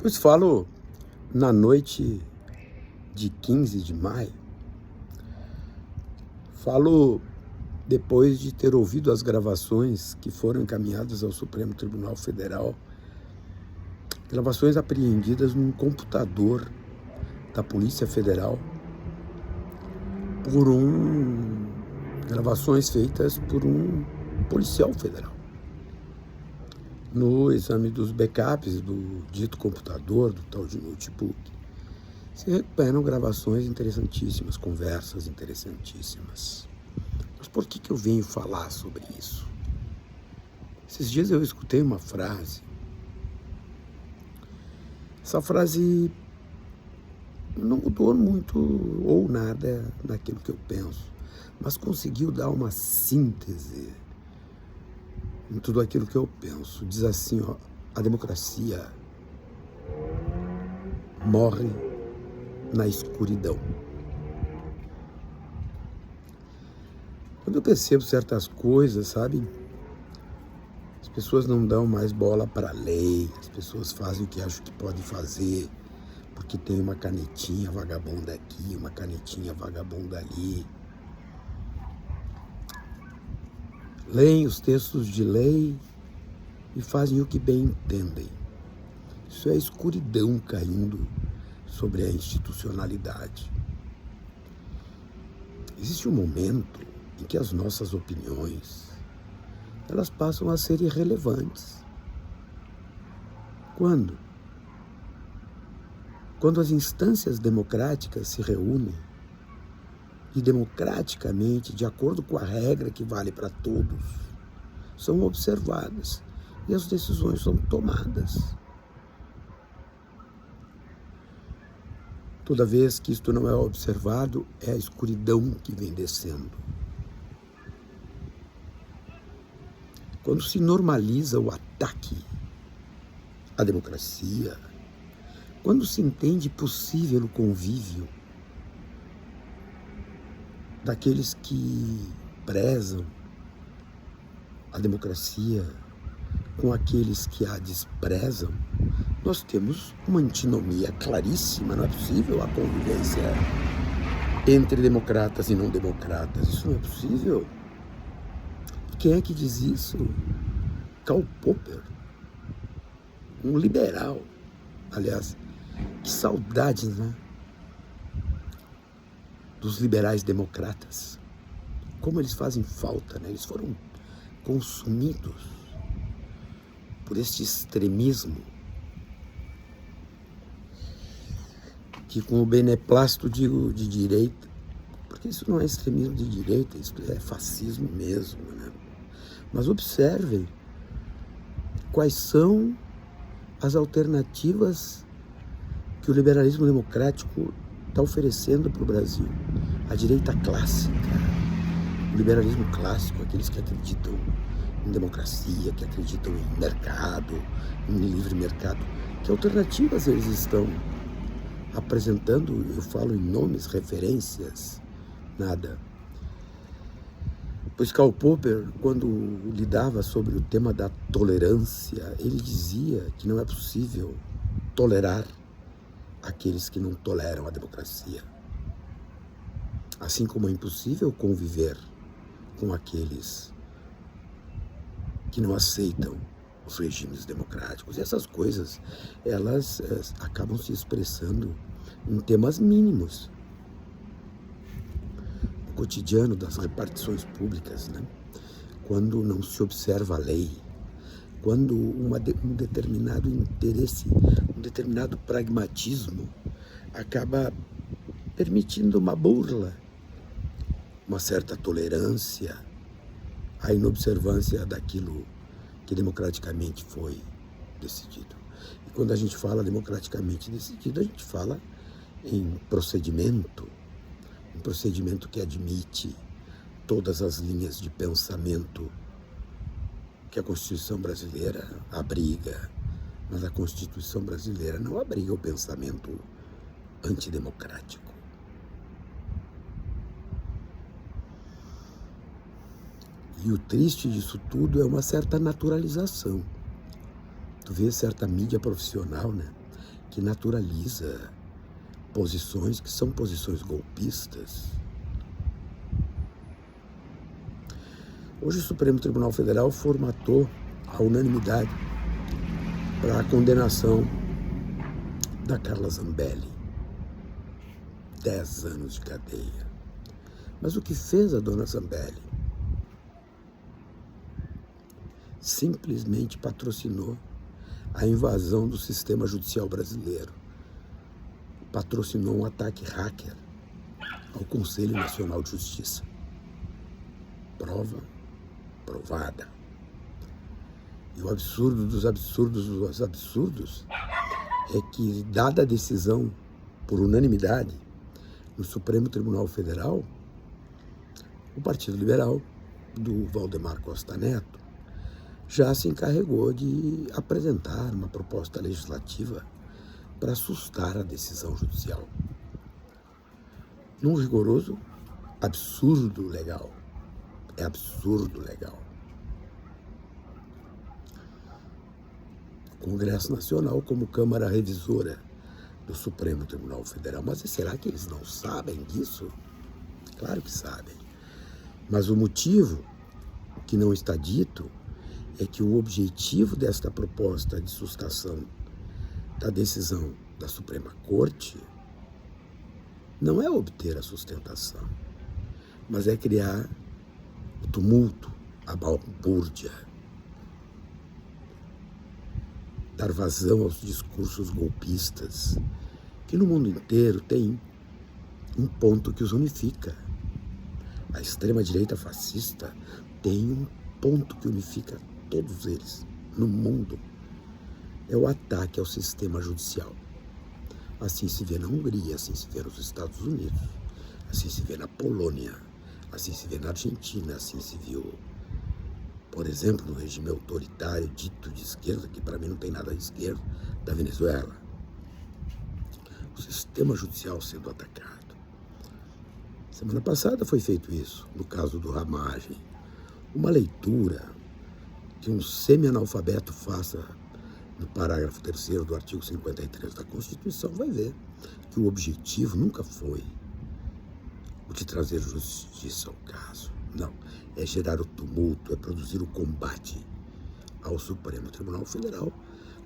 Pois falo na noite de 15 de maio, falo depois de ter ouvido as gravações que foram encaminhadas ao Supremo Tribunal Federal, gravações apreendidas num computador da Polícia Federal, gravações feitas por um policial federal. No exame dos backups do dito computador, do tal de notebook, se recuperam gravações interessantíssimas, conversas interessantíssimas. Mas por que eu venho falar sobre isso? Esses dias eu escutei uma frase. Essa frase não mudou muito ou nada naquilo que eu penso, mas conseguiu dar uma síntese em tudo aquilo que eu penso. Diz assim, a democracia morre na escuridão. Quando eu percebo certas coisas, sabe? As pessoas não dão mais bola para a lei, as pessoas fazem o que acham que podem fazer, porque tem uma canetinha vagabunda aqui, uma canetinha vagabunda ali. Leem os textos de lei e fazem o que bem entendem. Isso é a escuridão caindo sobre a institucionalidade. Existe um momento em que as nossas opiniões, elas passam a ser irrelevantes. Quando? Quando as instâncias democráticas se reúnem e democraticamente, de acordo com a regra que vale para todos, são observadas e as decisões são tomadas. Toda vez que isto não é observado, é a escuridão que vem descendo. Quando se normaliza o ataque à democracia, quando se entende possível o convívio daqueles que prezam a democracia com aqueles que a desprezam, nós temos uma antinomia claríssima. Não é possível a convivência entre democratas e não democratas. Isso não é possível. E quem é que diz isso? Karl Popper, um liberal. Aliás, que saudades, né? Dos liberais democratas. Como eles fazem falta, né? Eles foram consumidos por este extremismo que, com o beneplácito, digo de direita, porque isso não é extremismo de direita, isso é fascismo mesmo, né? Mas observem quais são as alternativas que o liberalismo democrático está oferecendo para o Brasil. A direita clássica, o liberalismo clássico, aqueles que acreditam em democracia, que acreditam em mercado, em livre mercado. Que alternativas eles estão apresentando? Eu falo em nomes, referências, nada. Pois Karl Popper, quando lidava sobre o tema da tolerância, ele dizia que não é possível tolerar aqueles que não toleram a democracia. Assim como é impossível conviver com aqueles que não aceitam os regimes democráticos. E essas coisas, elas acabam se expressando em temas mínimos. No cotidiano das repartições públicas, né? Quando não se observa a lei, quando um determinado interesse, um determinado pragmatismo acaba permitindo uma burla, uma certa tolerância à inobservância daquilo que democraticamente foi decidido. E quando a gente fala democraticamente decidido, a gente fala em procedimento, um procedimento que admite todas as linhas de pensamento que a Constituição brasileira abriga, mas a Constituição brasileira não abriga o pensamento antidemocrático. E o triste disso tudo é uma certa naturalização. Tu vê certa mídia profissional, né, que naturaliza posições que são posições golpistas. Hoje o Supremo Tribunal Federal formatou a unanimidade para a condenação da Carla Zambelli. 10 anos de cadeia. Mas o que fez a dona Zambelli? Simplesmente patrocinou a invasão do sistema judicial brasileiro. Patrocinou um ataque hacker ao Conselho Nacional de Justiça. Prova provada. E o absurdo dos absurdos é que, dada a decisão por unanimidade no Supremo Tribunal Federal, o Partido Liberal do Valdemar Costa Neto já se encarregou de apresentar uma proposta legislativa para assustar a decisão judicial. Num rigoroso absurdo legal. É absurdo legal. O Congresso Nacional como Câmara Revisora do Supremo Tribunal Federal. Mas será que eles não sabem disso? Claro que sabem. Mas o motivo que não está dito é que o objetivo desta proposta de sustação da decisão da Suprema Corte não é obter a sustentação, mas é criar o tumulto, a balbúrdia, dar vazão aos discursos golpistas, que no mundo inteiro tem um ponto que os unifica. A extrema-direita fascista tem um ponto que unifica todos eles no mundo. É o ataque ao sistema judicial. Assim se vê na Hungria, assim se vê nos Estados Unidos, assim se vê na Polônia, assim se vê na Argentina, assim se viu, por exemplo, no regime autoritário dito de esquerda, que para mim não tem nada de esquerda, da Venezuela. O sistema judicial sendo atacado. Semana passada foi feito isso, no caso do Ramagem. Uma leitura que um semi-analfabeto faça no parágrafo 3º do artigo 53 da Constituição vai ver que o objetivo nunca foi o de trazer justiça ao caso. Não, é gerar o tumulto, é produzir o combate ao Supremo Tribunal Federal,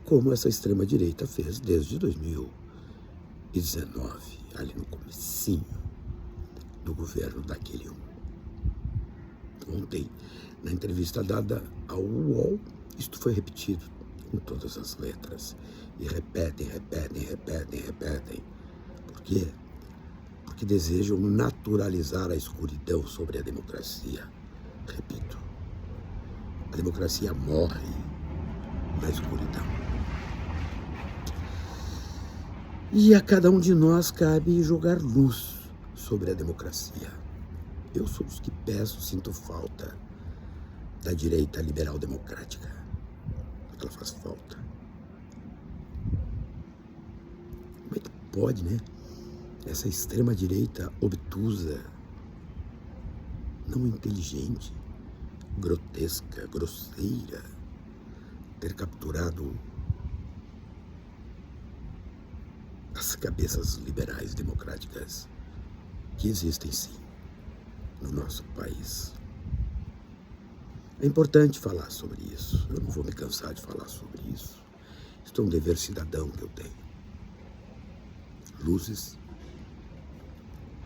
como essa extrema-direita fez desde 2019, ali no comecinho do governo daquele Ontem, na entrevista dada ao UOL, isto foi repetido com todas as letras. E repetem. Por quê? Porque desejam naturalizar a escuridão sobre a democracia. Repito, a democracia morre na escuridão. E a cada um de nós cabe jogar luz sobre a democracia. Eu sou dos que peço, sinto falta da direita liberal democrática. Ela faz falta. Como é que pode, né? Essa extrema-direita obtusa, não inteligente, grotesca, grosseira, ter capturado as cabeças liberais democráticas que existem sim no nosso país. É importante falar sobre isso. Eu não vou me cansar de falar sobre isso. Isto é um dever cidadão que eu tenho. Luzes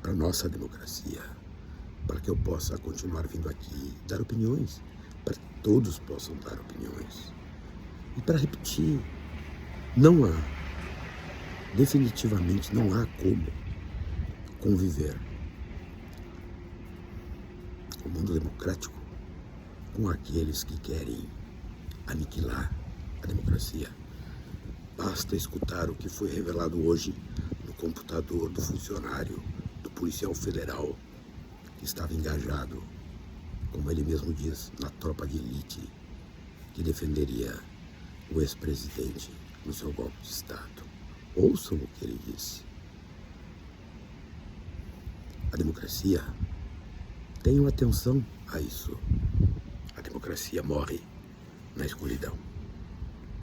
para a nossa democracia, para que eu possa continuar vindo aqui dar opiniões, para que todos possam dar opiniões. E para repetir, definitivamente não há como conviver o mundo democrático com aqueles que querem aniquilar a democracia. Basta escutar o que foi revelado hoje no computador do funcionário, do policial federal, que estava engajado, como ele mesmo diz, na tropa de elite, que defenderia o ex-presidente no seu golpe de Estado. Ouçam o que ele disse. A democracia, tenham atenção a isso. A democracia morre na escuridão.